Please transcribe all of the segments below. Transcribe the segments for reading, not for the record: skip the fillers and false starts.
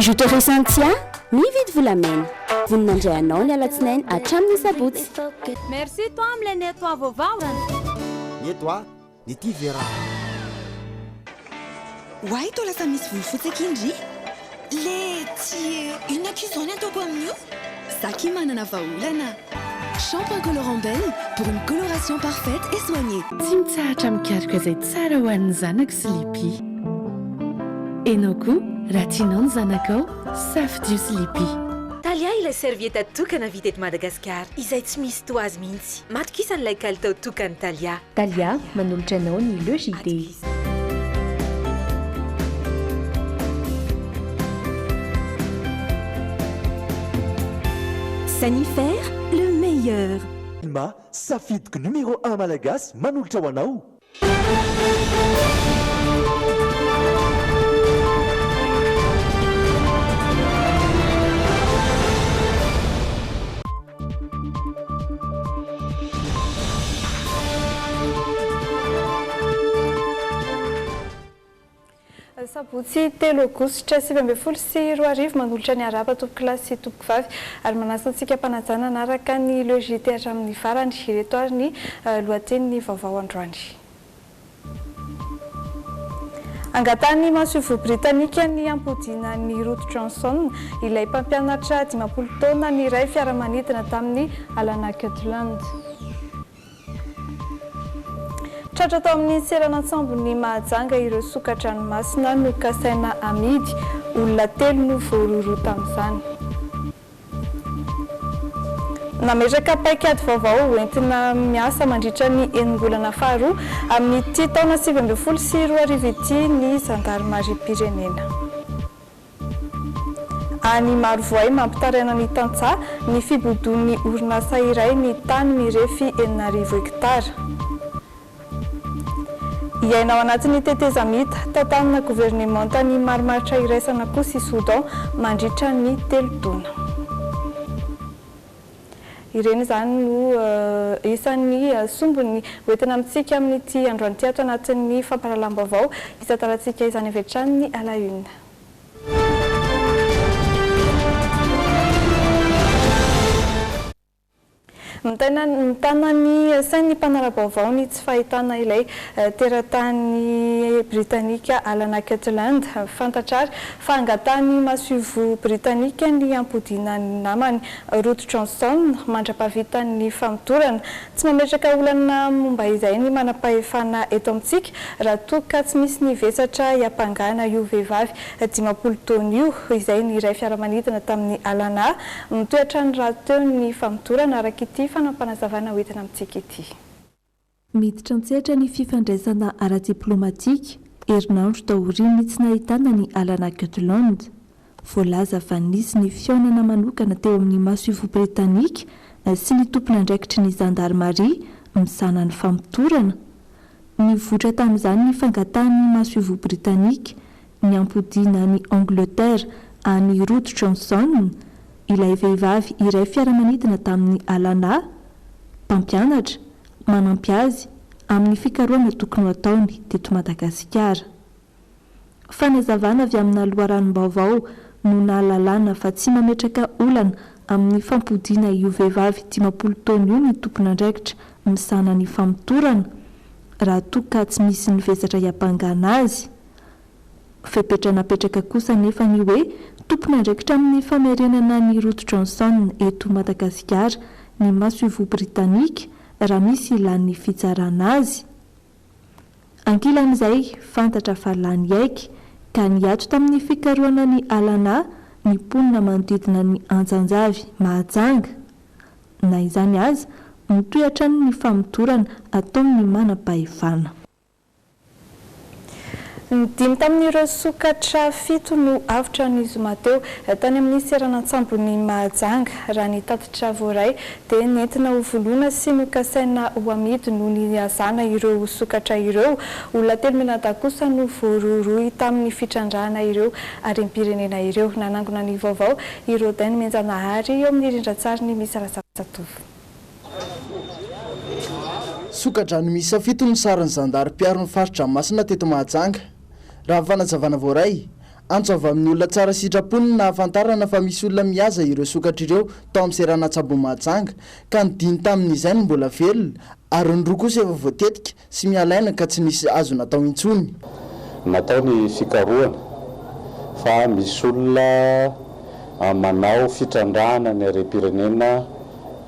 Bijouterie Santia, mividy volamena. Voninandray anao ny alatsinainy hatramin'ny sabotsy. Merci toi amin'ilay nettoa vaovao. Nettoa ny ty vera. Why toa lasa misy volofotsy akindry? Le tsy inona izany ataoko amin'io? Saki manana vahaolana. Shampoing colorant belle pour une coloration parfaite et soignée. Tsy mitsahatra mikaroka izay tsara ho an'ny zanako Sleepy. Enao koa raha tianao ny zanakao safidio Sleepy. Talia ilay servieta tokana vita eto Madagasikara izay tsy misy toazy mihitsy. Matokisa n'ilay kalitao tokany Talia. Talia manolotra anao ny Le JD. Sanifère, le meilleur. Ma safidiko numéro 1 malagasy manolotra ho anao. Sabotsy telo aogositra 2024 manolotra ny arapa tompoko lahy sy tompoko vavy ary manasa antsika mpanajana anaraka ny Le JT hatramin'ny farany ireto ary ny lohateniny vaovao androany. Angatany masovo Britanika ny ampodiana ny Ruth Johnson ilay mpampianatra 10 taona ny iray fiaramanidina tamin'ny Alana Kirtland. Tratra tao amin'ny seranantsambo ny Mahajanga ireo sokadranomasina no kasaina amidy, olona 3 no voaroro tamin'izany. Nametraka paikady vaovao entina miasa mandritra ny eningolana faharoa amin'ny taona 2024 ity ny zandarmariam-pirenena. Any Marovoay mampitaraina ny tantsaha ny fibodon'ny orinasa iray ny tany mirefy 9,000 hektara. Iainao anatin'ny tetezamita tatanina gouvernemanta ny marimaritra iraisana kosa i Soudan mandritra ny 3 taona. Ireny zany no isan'ny sombony hoentina amintsika amin'ity androany ity ato anatin'ny fampahalalam-baovao isatarantsika izany avy hatrany ny à la une. Mitana ny sain'ny mpanara-baovao ny tsy fahitana ilay teratany Britanika Alana Kirtland fantatrary fa angatany masovo Britanika ny ampodiana ny namany Ruth Johnson mandra-pavita ny famitorana tsy mametraka olana momba izay ny manam-pahefana eto amintsika raha toa ka tsy misy ny vesatra hiampangana io vehivavy 10 taona io izay ny iray fiaramanidina tamin'ny Alana mitoetra ny raha teo ny famitorana araka ity fanampanazavana hoentina amintsika ity. Miditra antsehatra ny fifandraisana ara-diplomatika herinandro taoriany tsy nahitana ny Alana Kirtland. Voalaza fa nisy ny fionana manokana teo amin'ny masovo Britanika sy ny tompon'andraikitry ny zandarmaria misana ny famitorana. Ny votra tamin'izany ny fangatany masovo Britanika ny ampodiana ny Angleterre any Ruth Johnson ilay vehivavy iray fiaramanidina tamin'ny Alana mpampianatra manampy azy amin'ny fikarohana tokony ataony teto Madagasikara. Fanazavana avy amina loharanom-baovao no nahalalana fa tsy mametraka olana amin'ny fampodiana io vehivavy 10 taona io ny tompon'andraikitra misana ny famitorana raha toa ka tsy misy ny vesatra hiampangana azy. Fepetra napetraka kosa nefa ny hoe tompon'andraikitra amin'ny famerenana ny Ruth Johnson eto Madagasikara ny masovo Britanika raha misy ilan'ny fitsarana azy. Ankilan'izay fantatra fa lany aiky ka niato tamin'ny fikarohana ny Alana ny mponina manodidina ny Anjanjavy Mahajanga. Na izany azy mitohatra ny famitorana ataony manam-pahefana. Dimy tamin'ireo sokatra 7 no avitra ny zoma teo tany amin'ny seranantsambo ny Mahajanga raha ny tatitra voaray dia nentina ho volona sy no kasaina ho amidy no ny azana ireo sokatra ireo. Olona 3 menada kosa no voaroroy tamin'ny fitrandrahana ireo harem-pirenena ireo. Nanangona ny vaovao ireo dainy Menjanahary eo amin'ny rindran-tsary ny misy Razatsatovo. Sokatra no miisa 7 ny saran'ny zandarim-piaro ny faritra Masina teto Mahajanga. Raha fanazavana voaray antso avy amin'ny olona tsara sitraponiny na hafantarana fa misy olona mihaza ireo sokatra ireo tao amin'ny serana Tsabomajanga ka nidiny tamin'izay ny mbola velona ary ny roa kosa efa voatetika sy mialaina ka tsy nisy azo natao intsony. Natao ny fikarohana fa misy olona manao fitrandrahana ny harem-pirenena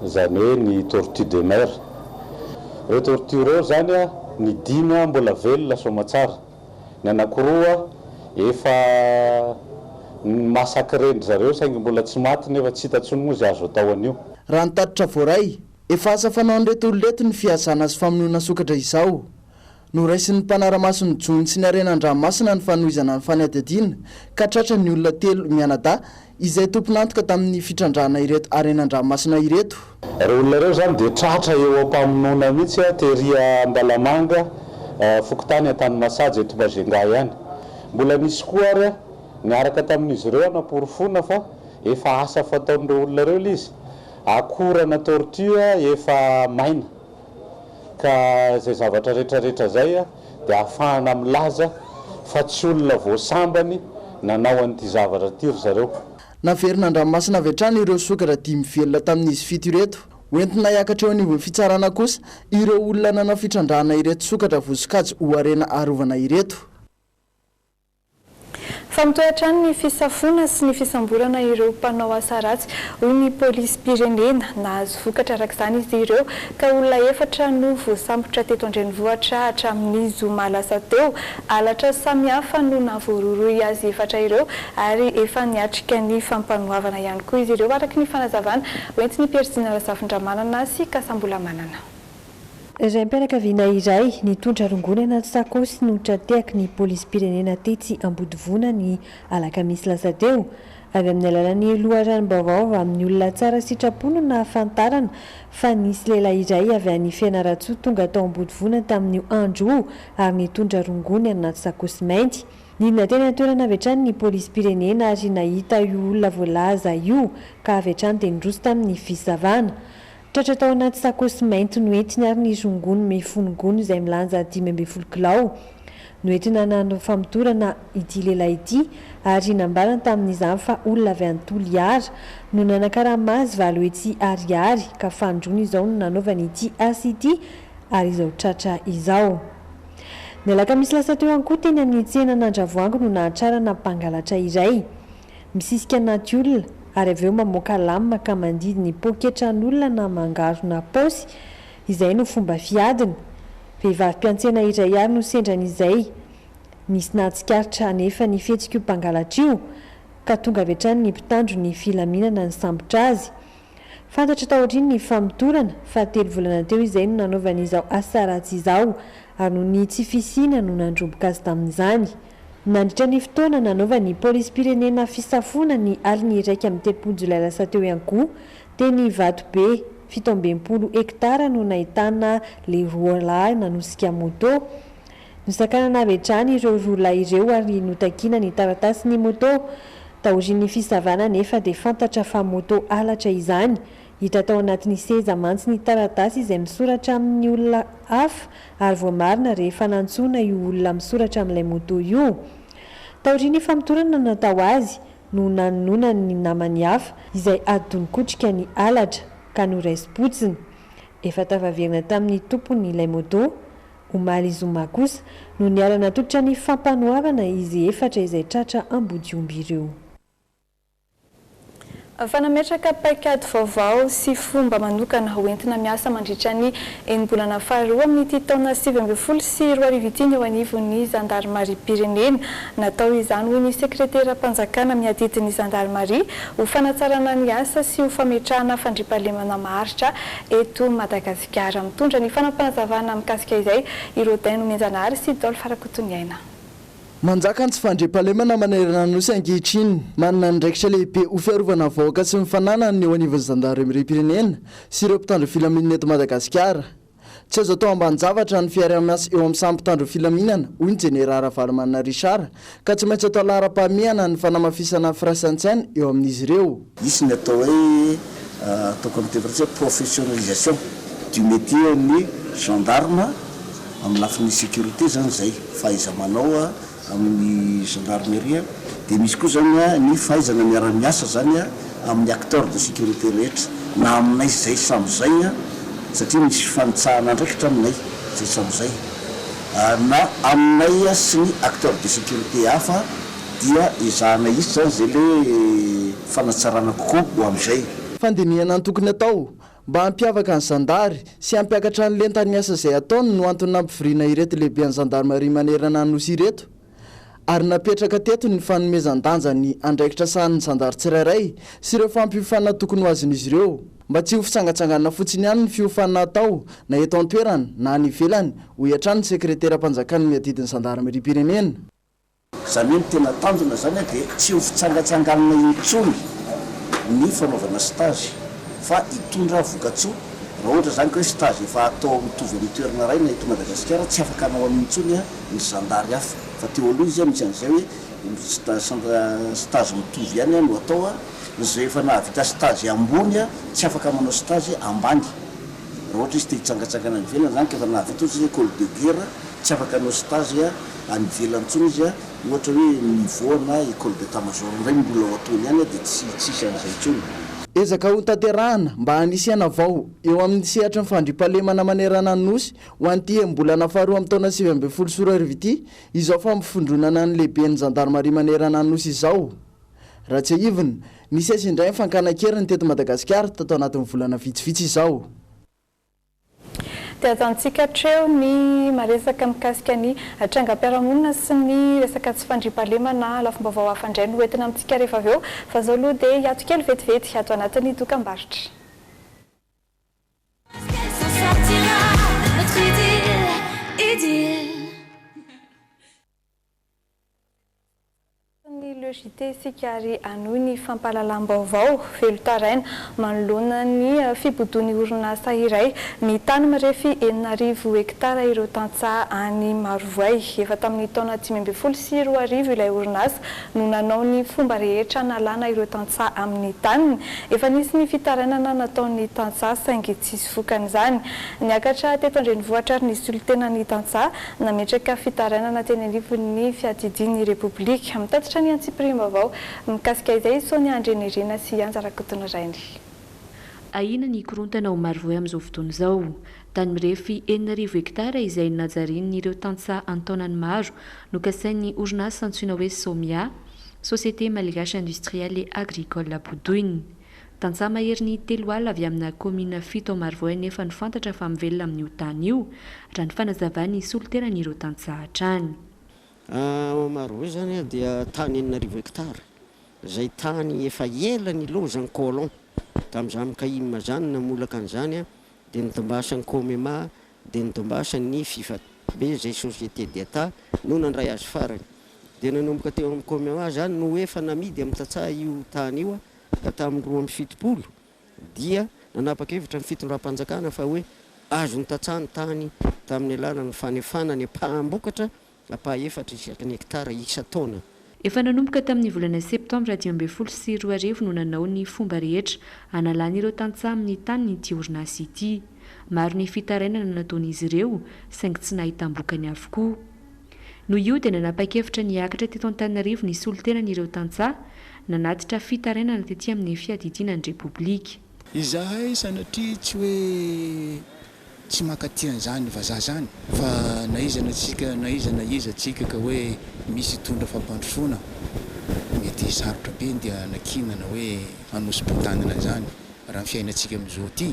zany hoe ny tortue de mer. Ireo tortue ireo zany a ny dimy mbola velona somatsara, ny anankiroa efa masakrendy zareo saingy mbola tsy maty nefa tsy hitantsony moa izay azo atao an'io. Raha nitatitra voaray efa asa fanao an'ireto olonreto ny fiasana sy famonoana sokatra izao. Noraisin'ny mpanara-maso ny Jony sy ny Harenan-dranomasina ny fanohizana ny fanadihadiana ka tratra ny olona 3 mianadahy izay tomponantoka tamin'ny fitrandrahana ireto Harenan-dranomasina ireto. Ireo olona ireo zany dia tratra eo ampamonoana mihitsy teria Ambalamanga, Fokotany Antanimasajy eto Bazenga ihany. Mbola misy koa ary niaraka tamin'izy ireo naporofona fa efa asa fataon'ireo olona ireo izy akorana tortue efa maina ka zay zavatra rehetrarehetra zay dia ahafahana milaza fa tsy olona voasambany nanao an'ity zavatra ty ry zareo. Naverina an-dranomasina avy hatrany ireo sokatra 5 velona tamin'izy 7 ireto. Hoentina hiakatra eo anivon'ny fitsarana kosa ireo olona nanao fitrandrahana ireto sokatra voasokajy ho Harena arovana ireto. Famitoetrany ny fisafona sy ny fisamborana ireo mpanao asa ratsy hoy ny polisy-pirenena nahazo vokatra arak'izany izy ireo ka olona 4 no voasambotra teto Andrenivohitra hatramin'ny zoma lasa teo. Halatra samihafa no navoaroroy azy 4 ireo ary efa niatrika ny fampanohavana ihany koa izy ireo araky ny fanazavana hoentiny Pierzina Rasafindramanana sy Kasambolamanana. Raim-pianakaviana iray nitondra rongony anaty sakosy no trateaky ny polisy-pirenena Tetsy Ambodivona ny alakamisy lasa teo. Avy amin'ny alalan'ny loharanom-baovao amin'ny olona tsara sitraponina na hafantarana fa nisy lehilahy iray avy any Fianaratsoa tonga tao Ambodivona tamin'io andro ary nitondra rongony anaty sakosy mainty. Nidina teny an-toerana avy hatrany ny polisy-pirenena ary nahita io olona voalaza io ka avy hatrany dia nidroso tamin'ny fisavana. Tratra tao anaty sakosy mainty no entiny ary ny rongony mifonongony izay milanja 15 kilao. Noentina nano famitorana ity lehilahy ity ary nambarana tamin'izany fa olona avy any Toliara no nanankaramazy valoetsy ariary ka fandrony izao no nanaovany ity asa ity ary izao tratra izao. Ny alakamisy lasa teo ihany koa teny amin'ny tsena Nandravoangy no nahatrarana mpangalatra iray misisika anaty olona ary avy eo mamoaka lamba ka mandidy ny pôketran'olona na mangaro na paosy izay no fomba fiadiny. Vehivavy mpiantsena iray ary no sendran'izay nisy nahatsikaritra nefa ny fihetsika io mpangalatra io ka tonga avy hatrany ny mpitandro ny filaminana ny sambotra azy. Fantatra tao aoriany ny famitorana fa 3 volana teo izay no nanaovan'izao asa ratsy izao ary no ny tsy fisiana no nandroboka azy tamin'izany. Nandritra ny fotoana nanaova ny polisy-pirenena fisafona ny aliny 1 Jolay lasa teo ihany koa teny Vatobe 17 hektara no nahitana le roalahy nanosika moto. Nosakanana avy hatrany ireo roalahy ireo ary notakiana ny taratasy ny moto. Taorian'ny fisavana nefa dia fantatra fa moto halatra izany. Hita tao anatin'ny seza mantsy ny taratasy izay misoratra amin'ny olona hafa ary voamarina rehefa nantsona io olona misoratra amin'ilay moto io. Taorian'ny famitorana natao azy no nanonona ny namany hafa izay adonikotrika ny halatra ka noraisi-potsiny. Efa tavaverina tamin'ny tompony ilay moto. Omaly Zoma kosa no nialana totra ny fampanohavana izy 4 izay tratra Ambodiomby ireo. Fanametraka paikady vaovao sy fomba manokana hoentina miasa mandritra ny enimbolana faharoa amin'ity taona 2020 sy 2020 eo anivon'ny Zandarmarie-pirenena. Natao izany hoy ny sekretera-panjakana miadidin'ny Zandarmarie ho fanatsarana ny asa sy ho fametrahana fandriampahalemana maharitra eto Madagasikara. Mitondra ny fanampanazavana mikasika izay ireo Daino Menjanary sy Dolphe Rakotoniaina. Manjaka tsy fandriampahalemana manerana nosy ankehitriny manana ndraikitra lehibe ho fiarovana vahoaka sy mifanana ny eo anivon'ny Zandarmarie-pirenena sy ireo mpitandro filaminana eto Madagasikara. Tsy azo atao ambanin-javatra ny fiarah-miasa eo amin'ny samy mpitandro filaminana hoy ny Jenerara Valomana Richard ka tsy maintsy atao lara-pahamehana ny fanamafisana firaisan-tsaina eo amin'izy ireo. Izy ny atao hoe tokony tevratse professionnalisation du métier ny gendarme amin'ny lafin'ny sécurité zany zay fahaiza manao amin'ny gendarmerie dia misy koa zany a ny fahaizana miara-miasa zany a amin'ny acteur de sécurité rehetra na aminay zay samyzay a satria misy fanitsahana ndraikitra aminay zay samyzay na aminay a sy ny acteur de sécurité hafa dia izahana isy zany zay le fanatsarana kokoa ho amin'izay fandinihana ny tokony atao mba hampiavaka ny zandary sy hampiakatra ny lentany asa izay ataony no antony nampivoriana ireto lehibe ny zandarmaria manerana nosy ireto ary napetraka teto ny fanomezan-danja ny andraikitra sahan'ny zandary tsirairay sy ireo fampiofanana tokony ho azon'izy ireo mba tsy ho fitsangatsangana fotsiny ihany ny fiofana atao na eto an-toerana na any ivelany ho hiatrany ny sekretera-mpanjakany miadidiny zandarmaria-pirenena zany hoe ny tena tanjona zany a dia tsy ho fitsangatsanganana intsony ny fanaovana stage fa hitondra vokatsoa raha ohatra zany ka hoe stage efa atao mitovy amin'ny toerana ray na eto Madagasikara tsy afaka anao amin'intsony a ny zandary hafa fa teo aloha izy a misy an'izay hoe stage mitovy ihany no atao a zay efa nahavita stage ambony a tsy afaka manao stage ambany raha ohatra izy te hitsangatsangana any ivelany zany ka efa nahavita ohatry école de guerre tsy afaka anao stage a any ivelany intsony izy a ohatra hoe niveau na école d'état-major ray mbola ao ataony ihany a dia tsisy an'izay intsony ezaka ho tanterahana mba hanisihana avao eo amin'ny sehatra ny fandrimpahalemana manerana ny nosy ho an'ity embolana faharoa amin'ny taona 20 sora arivo ity izao fampifondronana ny lehibe ny zandarmaria manerana ny nosy izao raha tsy aivina nisy azy indray fankanan-keriny teto Madagasikara tatao anatin'ny volana vitsivitsy izao dia atantsika treo ny maresaka mikasika ny trangam-piarahamonina sy ny resaka tsy fandrimpahalemana lafombavao hafandray no entina amintsika rehefa avy eo fa zao aloha dia hiato kely vetivety ato anatin'ny dokam-barotra JT sikary anohy ny fampahalalam-baovao velotaraina manoloana ny fibodony orinasa iray ny tany mirefy 4,000 hektara ireo tantsaha any Marovoay efa tamin'ny taona 2024 ilay orinasa no nanao ny fomba rehetra nalana ireo tantsaha amin'ny taniny efa nisy ny fitarainana nataon'ny tantsaha saingy tsisy vokan'izany niakatra teto Andrenivohitra ary nisy olon-tena ny tantsaha nametraka fitarainana teny anivon'ny fiadidian'ny Repoblika mitatitra ny Prima-vao mikasika izay Sonia Andrenirina sy anjarakotona rainy. Ahina ny korontana ao Marovoay amin'izao fotoana izao. Tany mirefy 4,000 hektara izay najarin'ireo tantsaha antaonany maro no kasain'ny orinasa antsoina hoe Somia, Société Malgache Industrielle et Agricole Bodouine. Tantsaha mahery ny 3 alina avy amina komina 7 ao Marovoay nefa ny fantatra fa mivelona amin'io tany io raha ny fanazavany solon-tenan'ireo tantsaha hatrany. Marovoay zany dia tany 4,000 hektara zay tany efa ela ny lozany colon tamin'izany kahimma zany namolaka an'izany dia nitombasan'ny Comema dia nitombasan'ny FIFA be zay société d'état no nandray azy farany dia nanomboka teo amin'ny Comema zany no efa namidy amin'ny tantsaha io tany io tamin'ny 2007 dia nanapa-kevitra ny fitondram-panjakana fa hoe azo ny tantsaha ny tany tamin'ny alalan'ny fanefanany mpahambokatra apa-efatra isaky hektara isa taona. Efa nanomboka tamin'ny volana septambra 2024 no nanao ny fomba rehetra analana ireo tantsaha amin'ny tany ity orinasa ity. Maro ny fitarainana nataon'izy ireo saingy tsy nahitambokany avokoa. Noho io dia nanapa-kevitra niakatra teto Antananarivo ny solon-tenan'ireo tantsaha nanatitra fitarainana tetỳ amin'ny fiadidianan'ny Repoblika. Izahay sanatria tsy hoe tsy makatia-n'izany vazaha zany fa naizana izatsika ka hoe misy tondra fampandrosoana mety sarotra be dia nakinana hoe hanosy-potanana zany raha ny fiainantsika amin'izao ty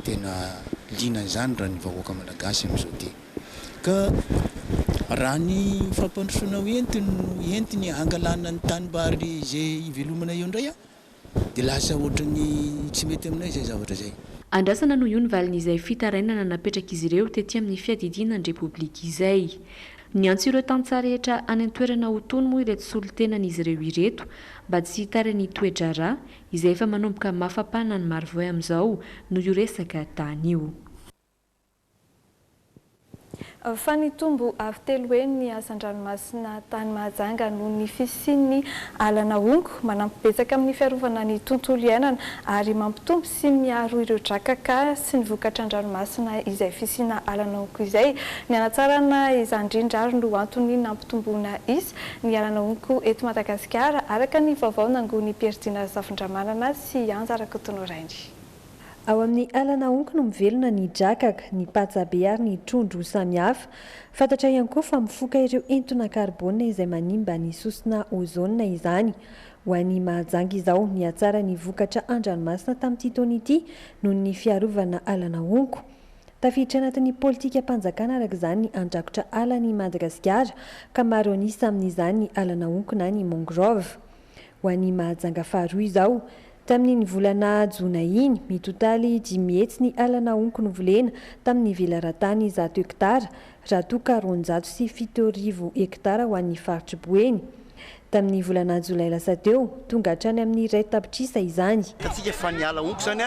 tena linan'izany raha ny vahoaka malagasy amin'izao ty ka raha ny fampandrosoana entiny hangalana ny tanimbary zay ivelomana eo indray dia lasa ohatrany tsy mety aminay zay zavatra zay. Andrasana noho io ny valin'izay fitarainana napetraka izy ireo tetỳ amin'ny fiadidianan'ny Repoblika izay. Ny antso ireo tantsaha rehetra any an-toerana ho tony moa ireto solon-tenan'izy ireo ireto mba tsy hitarany toe-draharaha izay efa manomboka mafapana ny Marovoay amin'izao noho io resaka tany io. fa ny tombo avy telo hoe ny asan-dranomasina tany Mahajanga noho ny fisian'ny alana ongo manampy betsaka amin'ny fiarovana ny tontolo iainana ary mampitombo sy miaro ireo drakaka sy ny vokatra an-dranomasina izay fisiana alana ongo izay. Ny hanatsarana izany indrindra ary no antony nampitomboana izy ny alana ongo eto Madagasikara araka ny vaovao nangon'ny Pierre Zafindramanana sy Anja Rakotonoraindry. Ao amin'ny alana ongo no mivelona ny drakaka, ny patsabe ary ny trondro samihafa. Fantatra ihany koa fa mifoka ireo entona karbona izay manimba ny sosona ozona izany. Ho an'ny Mahajanga izao ny hatsara ny vokatra an-dranomasina tamin'ity taona ity noho ny fiarovana alana ongo. Tafiditra anatin'ny politika mpanjakana araka izany ny andrakotra ala ny Madagasikara ka maro anisa amin'izany ny alana ongo na ny mangrove. Ho an'ny Mahajanga faharoa izao tamin'ny volana Jona iny mitotaly 5 hetsy ny alana ongo novolena tamin'ny velaran-tany 100 hektara raha toa 407 hektara ho an'ny faritry Boeny. Tamin'ny volana Jolay lasa teo tonga hatrany amin'ny iray tapitrisa izany. Tatsika fa ny ala ongo zany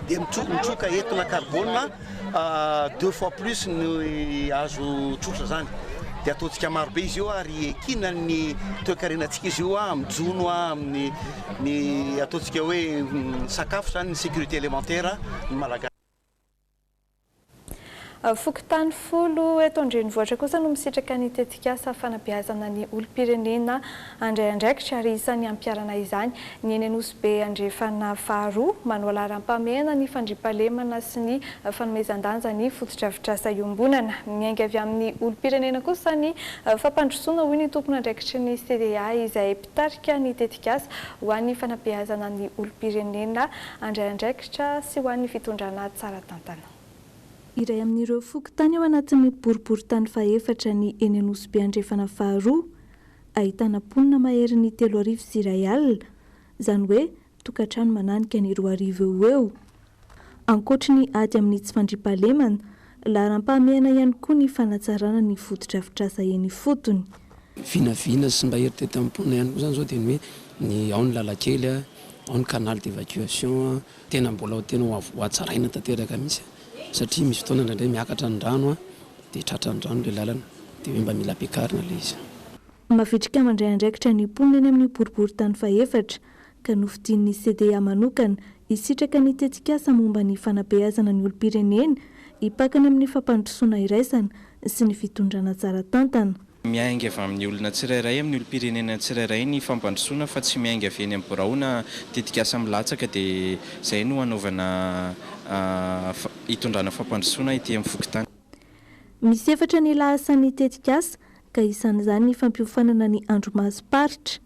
dia mitroka entona karbona 2 fois plus ny azo tsotra zany. Dia ataontsika marobe izy io ary ekina ny toe-karenantsika izy io mijono amin'ny ny ataontsika hoe sakafo zany ny sécurité élémentaire ny malagasy. Fokontany folo eto an-drenivohitra kosa no misitraka ny tetikasa fanabeazana ny olom-pirenena andraindraikitra ary isan'ny ampiarana izany ny eny Anosy Andrefana faharoa manao laharam-pahamehana ny fandriampahalemana sy ny fanomezan-danja ny fotodrafitrasa iombonana. Miainga avy amin'ny olom-pirenena kosa ny fampandrosoana hoy ny tompon'andraikitry ny CDA izay mpitarika ny tetikasa ho an'ny fanabeazana ny olom-pirenena andraindraikitra sy ho an'ny fitondrana tsara tantana. Iray amin'ireo fokontany ao anatin'ny boriboritany fahefatra ny eny Anosy Andrefana faharoa ahitana mponina mahery ny 3,000 sy iray alina, izany hoe tokantrano mananika ny 2,000 eo. Ankoatra ny ady amin'ny tsy fandriampahalemana, laharam-pahamehana ihany koa ny fanatsarana ny fotodrafitrasa eny fotony. Vinavina sy mba hery tety amponina ihany koa zany zao dia hoe ny ao ny lalakely, ao ny canal d'évacuation, tena mbola tena ho atsaraina tanteraka mihitsy. Satria misy fotoana indraindray miakatra ny rano dia tratra ny rano ilay lalana dia hoe mba mila ampiakarina ilay izy. Mavitrika mandray andraikitra ny mponina eny amin'ny boriboritany fahefatra ka nofidian'ny CDA manokana hisitraka ny tetikasa momba ny fanabeazana ny olom-pirenena hipakana amin'ny fampandrosoana iraisana sy ny fitondrana tsara tantana. Miainga avy amin'ny olona tsirairay amin'ny olom-pirenena tsirairay ny fampandrosoana fa tsy miainga avy eny amin'ny Boraona tetikasa milatsaka dia izay no hanaovana hitondrana fampandrosoana ity amin'ny fokontany. Misy efatra ny lahasan'ny tetikasa ka isan'izany ny fampiofanana ny andromasim-paritra.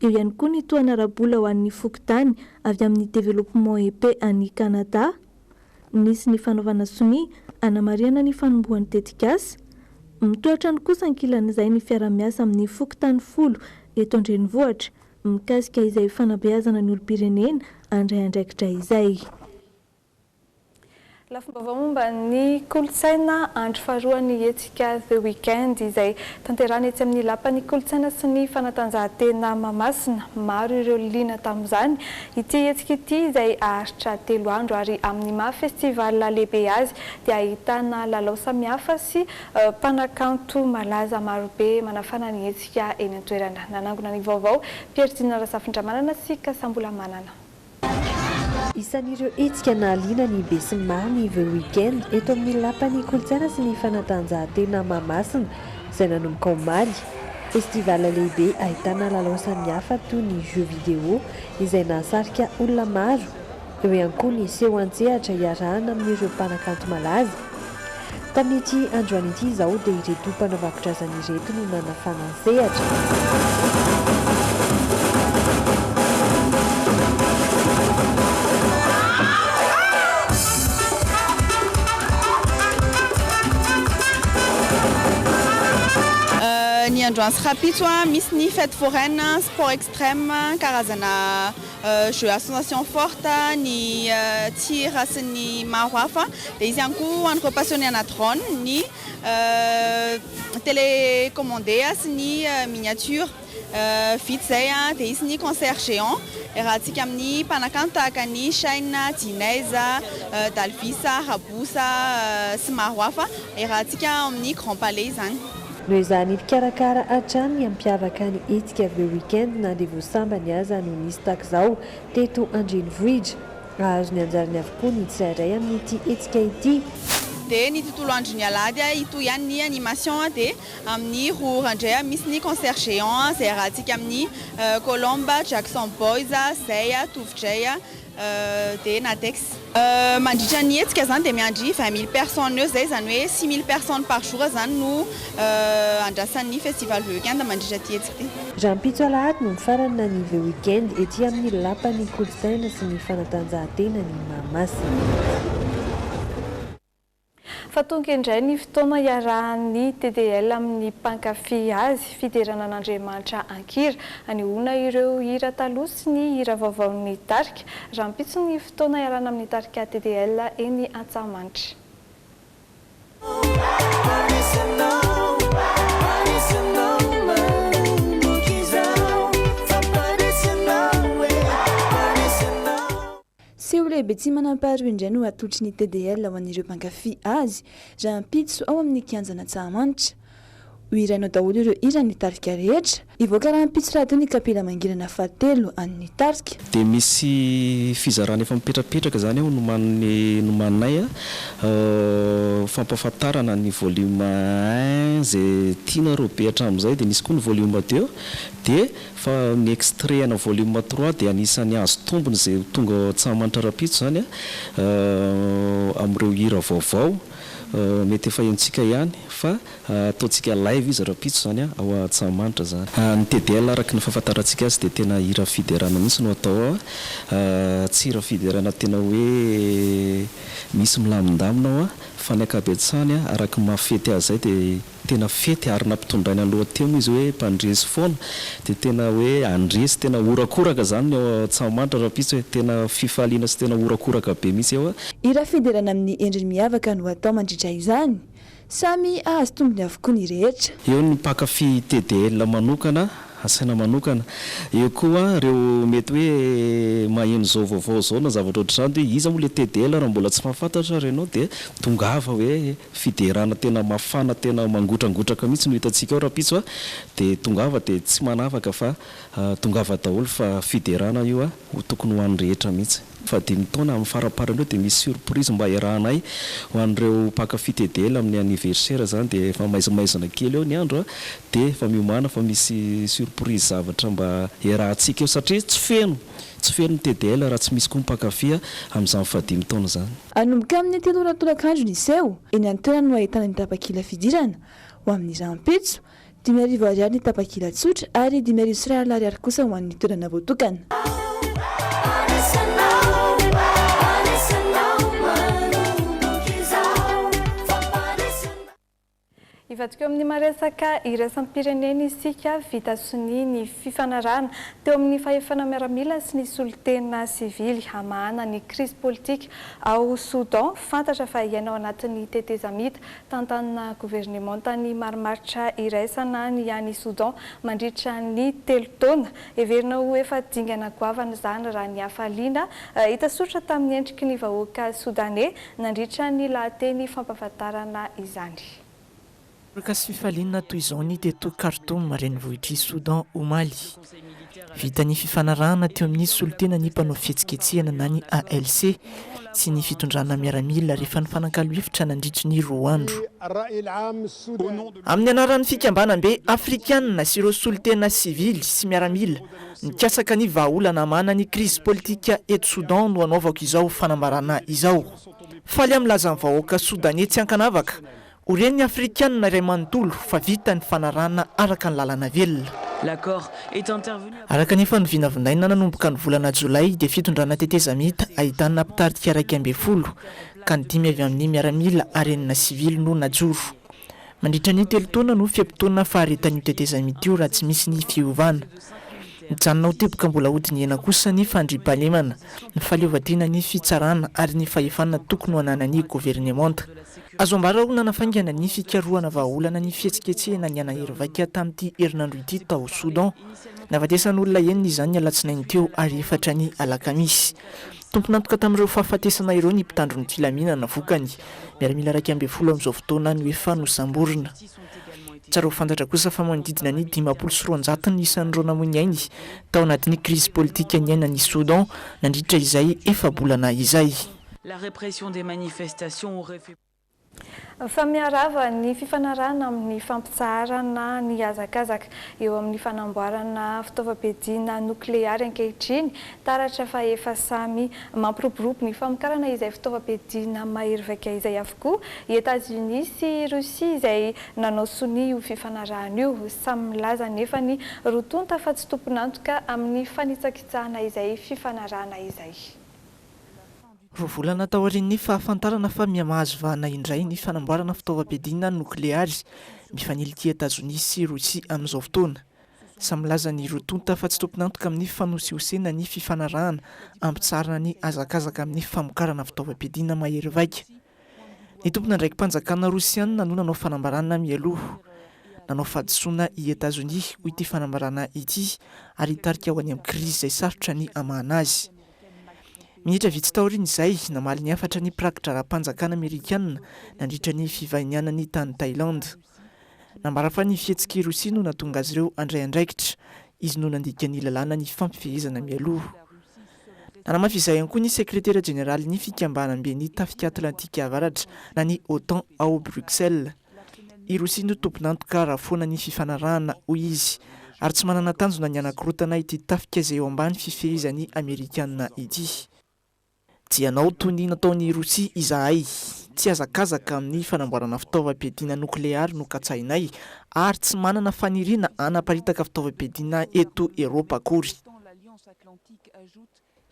Eo ihany koa ny toana rabola ho an'ny fokontany avy amin'ny développement épais any Canada. Nisy ny fanaovana sonia hanamariana ny fanombohan'ny tetikasa. Mitoetra ny kosa ankilan'izay ny fiara-miasa amin'ny fokontany folo eto an-drenivohitra mikasika izay fanabeazana ny olom-pirenena andray andraikitra izay. Lafomba momba ny kolotsaina andro faharoan'ny hetsika The Weekend izay tanterahana etsy amin'ny lapan'ny kolotsaina sy ny fanatanjahantena Mahamasina. Maro ireo liana tamin'izany ity hetsika ity izay aharitra 3 andro ary amin'ny maha festival lehibe azy dia ahitana lalao samihafa sy mpanakanto malaza marobe manafana ny hetsika eny an-toerana. Nanangona ny vaovao Pierre Zafindramanana sy Kasambola Manana. Isan'ireo hetsika nahaliana ny be sy ny maro ny The Weekend eto amin'ny lapan'ny kolotsaina sy ny fanatanjahantena Mahamasina izay nanomboka omaly. Festival lehibe ahitana lalao samihafa toy ny jeux vidéo izay nahasarika olona maro. Eo ihany koa ny seho an-tsehatra iarahana amin'ireo mpanakanto malaza. Tamin'ity androany ity izao dia ireto mpanavakodrazana ireto no nanafana ny sehatra. Ny androany sy rapitso misy ny fête foraine, sport extrême, karazana jeux association forte, ny tir sy ny maro hafa. Dia izy ihany koa an'ireo passionné ana drone, ny télécommandé sy ny miniature vite zay dia izy ny concert géant iarahantsika amin'ny mpanakanto tahaka ny Shaina, Dinaiza, Dalvisa, Rabosa sy maro hafa iarahantsika amin'ny Grand Palais izany. Noho izany mpikarakara hatrany ampiavaka ny hetsika avy eo weekend na dia voasambany aza no nisy takizao teto Andrenivohitra. Azo ny anjarany avokoa ny tsirairay amin'ity hetsika ity. Dia ny tontolo andro ny alady ito ihany ny animation dia amin'ny roa randray misy ny concert géant izay iarahantsika amin'ny Colombe, Jackson Boys, Zay, Tovitray dia Natex. Mandritra ny hetsika zany dia miandry 20 000 personnes eo zay zany hoe 6 000 personnes par jour zany no andrasan'ny festival weekend mandritra ty hetsika ty. Rampitso alahady no mifarany nanive weekend ety amin'ny lapan'ny kolontsaina sy ny fanatanjahantena ny Mahamasina. Fa tonga indray ny fotoana iarahan'ny TDL amin'ny mpankafy azy fideranan'Andriamanitra Ankira anehoana ireo hira taloha sy ny hira vaovaon'ny tarika. Rampitso ny fotoana iarahana amin'ny tarika TDL eny Antsahamanitra. Seho lehibe tsy manampaharoa indray no atolotry ny TDL ho an'ireo mpankafy azy Rampitso ao amin'ny kianjana Antsahamanitra. Hoirainao daholo ireo hira ny tarika rehetra. Ivoaka Rampitso raha teo ny kapila mangirana fahatelo an'ny tarika. Dia misy fizarana efa mipetrapetraka zany ao nomaninay fampafatarana ny volume 1 zay tianareo be hatramin'izay, dia nisy koa ny volume 2 dia fa ny extrait ana volume 3 dia anisany azo tombony zay tonga Antsahamanitra Rampitso zany amin'ireo hira vaovao. Mety efa entsika ihany fa ataontsika live izy Rampitso zany ao Antsahamanitra zany. Ny TDL araka ny fahafantarantsika azy dia tena hira fiderana mihitsy no atao tsy hira fiderana tena hoe misy milamindamina fa ny ankabetsany araka mafety azy zay dia tena fety ary nampitondraina lohatemo izy hoe mpandresy foana dia tena hoe andresy tena orakoraka zany ao Antsahamanitra Rampitso hoe tena fifaliana sy tena orakoraka be mihitsy ao. Hira fiderana amin'ny endriny miavaka no atao mandritra izany. Samy azo tombony avokoa ny rehetra. Eo ny mpankafy TDL manokana, asaina manokana. Eo koa reo mety hoe maheno zao vaovao zao na zavatra ohatr'izany hoe iza moa le TDL raha mbola tsy mahafantatra renao dia tongava hoe fiderana tena mafana tena mangotragotraka mihitsy no hitantsika ao Rampitso dia tongava dia tsy manafaka fa tongava daholo fa fiderana io ho tokony ho an'ny rehetra mihitsy. Fa 10 taona amin'ny faraparan'ireo dia misy surprise mba iarahanay ho an'ireo mpankafy TDL amin'ny anniversaire zany dia efa maizimaizina kely eo ny andro dia efa miomana fa misy surprise zavatra mba iarahantsika eo satria tsy feno ny TDL raha tsy misy koa mpankafy amin'izany fa 10 taona zany. Anomboka amin'ny telo ratolakandro ny seho eny an-toerana no ahitana ny tapakila fidirana ho amin'ny Rampitso 5,000 ariary ny tapakila tsotra ary 5,000 ariary kosa ho an'ny toerana voatokana. Ivatsika amin'ny maresaka iraisam-pirenena isika vita soni ny fifanarahana teo amin'ny fahefana miaramila sy ny solitena sivily hamahana ny crise politique ao Soudan. Fantatra fa iainao anatin'ny tetezamita tantanana gouvernement tany marimaritra iraisana ny any Soudan mandritra ny 3 taona. Everina ho efa dingana goavana zany raha ny hafaliana hita sotra tamin'ny endriky ny vahoaka Soudanais nandritra ny lahateny fampahafantarana izany. Kasi fifaliana toy izao ny teto Khartoum renivohitry Soudan o Mali. Vita ny fifanarahana teo amin'ny solitena ny mpanao fihetsiketsehana na ny ALC sy ny fitondrana miaramila rehefa ny fanankalo-hevitra nandritry ny 2 andro. Amin'ny anaran'ny fikambanam-be afrikanina sy ireo solitena sivily sy miaramila nikasaka ny vahaolana mana ny crise politika eto Soudan no anaovako izao fanambarana izao. Faly amin'ny lazan'ny vahoaka Soudanais tsy ankanavaka Oreny afrikanina iray manontolo fa vita ny fanarahana araka ny lalana velona. Araka ny fanovinavindaina nanomboka ny volana Jolay dia fitondrana tetezamita ahitana mpitarika 12 ka ny 5 avy amin'ny miaramila arenina sivily no najoro. Mandritra ny 3 taona no fiampitoana faharetan'io tetezamita io raha tsy misy ny fiovana. Nijanona ho teboka mbola hodiny ena kosa ny fandriampahalemana, ny fahaleovantena ny fitsarana ary ny fahefana tokony ho ananan'ny gouvernemanta. Azo ambara ho nanafaingana ny fikarohana vahaolana ny fihetsiketsehana ny anahery vaika tamin'ity herinandro ity tao Soudan. navatesan'olona enina izany ny alatsinainy teo ary efatra ny alakamisy. Tomponantoka tamin'ireo fahafatesana ireo ny mpitandro ny filaminana vokany miaramila 12 amin'izao fotoana no efa nosamborina. Tsara ho fantatra kosa fa manodidina ny 590 ny isan'ireo namoiny ainy tao anatin'ny krizy politika ny ainan'ny Soudan nandritra izay efa bolana izay. La répression des manifestations aurait fait fa miarava ny fifanarana amin'ny fampitsarana ny azakazaka eo amin'ny fanamboarana fitaovam-piadiana nukleary ankehitriny taratra fa efa samy mampiroboroby ny famokarana izay fitaovam-piadiana mahery vaika izay avokoa i États-Unis sy Russie izay nanao soni io fifanarahana io samy milaza nefa ny rotonta fa tsy tomponantoka amin'ny fanitsakitsahana izay fifanarahana izay. Rovolana tao aorian'ny fahafantarana fa miamahazo vahana indray ny fanamboarana fitaovam-piadiana nukleary mifanility États-Unis sy Russie amin'izao fotoana. Samy laza ny rotonta fa tsy tomponantoka amin'ny fanosiosena ny fifanarahana ampitsarana ny azakazaka amin'ny famokarana fitaovam-piadiana mahery vaika. Ny tompona ndraiky mpanjakana Rosiana no nanao fanambarana mialoha. Nanao fahadisoana i États-Unis ho ity fanambarana ity ary hitarika ho any amin'ny krizy izay sarotra ny hamahana azy. Minitra vitsy taoriny izay namaly ny afatra ny prakitra raha-mpanjakana Amerikanina nandritra ny fivahiniana ny tany Thaïlande. Nambara fa ny fihetsika Rosia no natonga azy ireo andray andraikitra, izy no nandika ny lalàna ny fampifehezana mialoha. Nanamafy izay ihany koa ny sekretera jeneraly ny fikambanam-be ny tafika Atlantika avaratra na ny OTAN ao Bruxelles. I Rosia no tomponantoka raha foana ny fifanarahana hoy izy, ary tsy manana tanjona ny anakorotana ity tafika izay eo ambany fifehezan'ny Amerikanina ity. Jianao toy ny nataon'ny Rosia izahay, tsy azakazaka amin'ny fanamboarana fitaovam-piadiana nukleary no katsahinay ary tsy manana faniriana anaparitaka fitaovam-piadiana eto Eropa akory.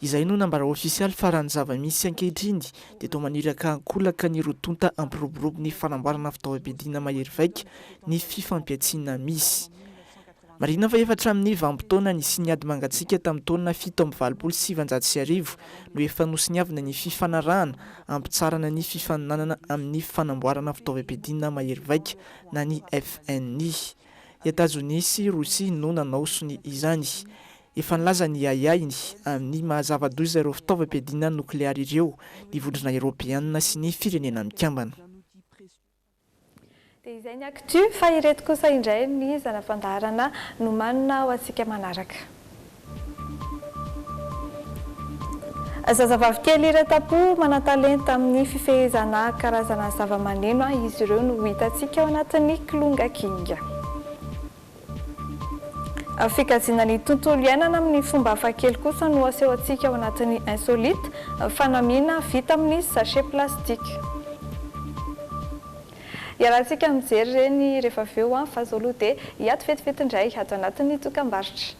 Izay no nambara ofisialy fa raha ny zava-misy ankehitriny dia toa maniraka ankolaka ny rotonta ampiroborobo ny fanamboarana fitaovam-piadiana mahery vaika ny fifampiatsiana misy. Marina fa efatra amin'ny vanim-potoana ny siniady mangatsika tamin'ny taona 720 no efa nosiniavina ny fifanarahana ampitsarana ny fifaninanana amin'ny fanamboarana fitaovam-piadiana mahery vaika na ny FNI. États-Unis sy Rosia no nanao soni izany. Efa nilaza ny aiainy amin'ny mahazava-doza ireo fitaovam-piadiana nukleary ireo ny vondrona Eropeanina sy ny firenena mikambana. Dia izay ny actu fa ireto kosa indray ny zana-pandaharana no manana ho antsika manaraka. Zazavavy kely iretam-po manan-talenta amin'ny fifehezana karazana zava-maneno izy ireo no hitantsika ao anatin'ny Kilonga Kinga. Fikajiana ny tontolo iainana amin'ny fomba hafakely kosa no aseho antsika ao anatin'ny insolite fanamiana vita amin'ny sachet plastique. Iarahantsika mijery ireny rehefa avy eo fa zao aloha dia hiato vetivety indray ato anatin'ny dokam-barotra.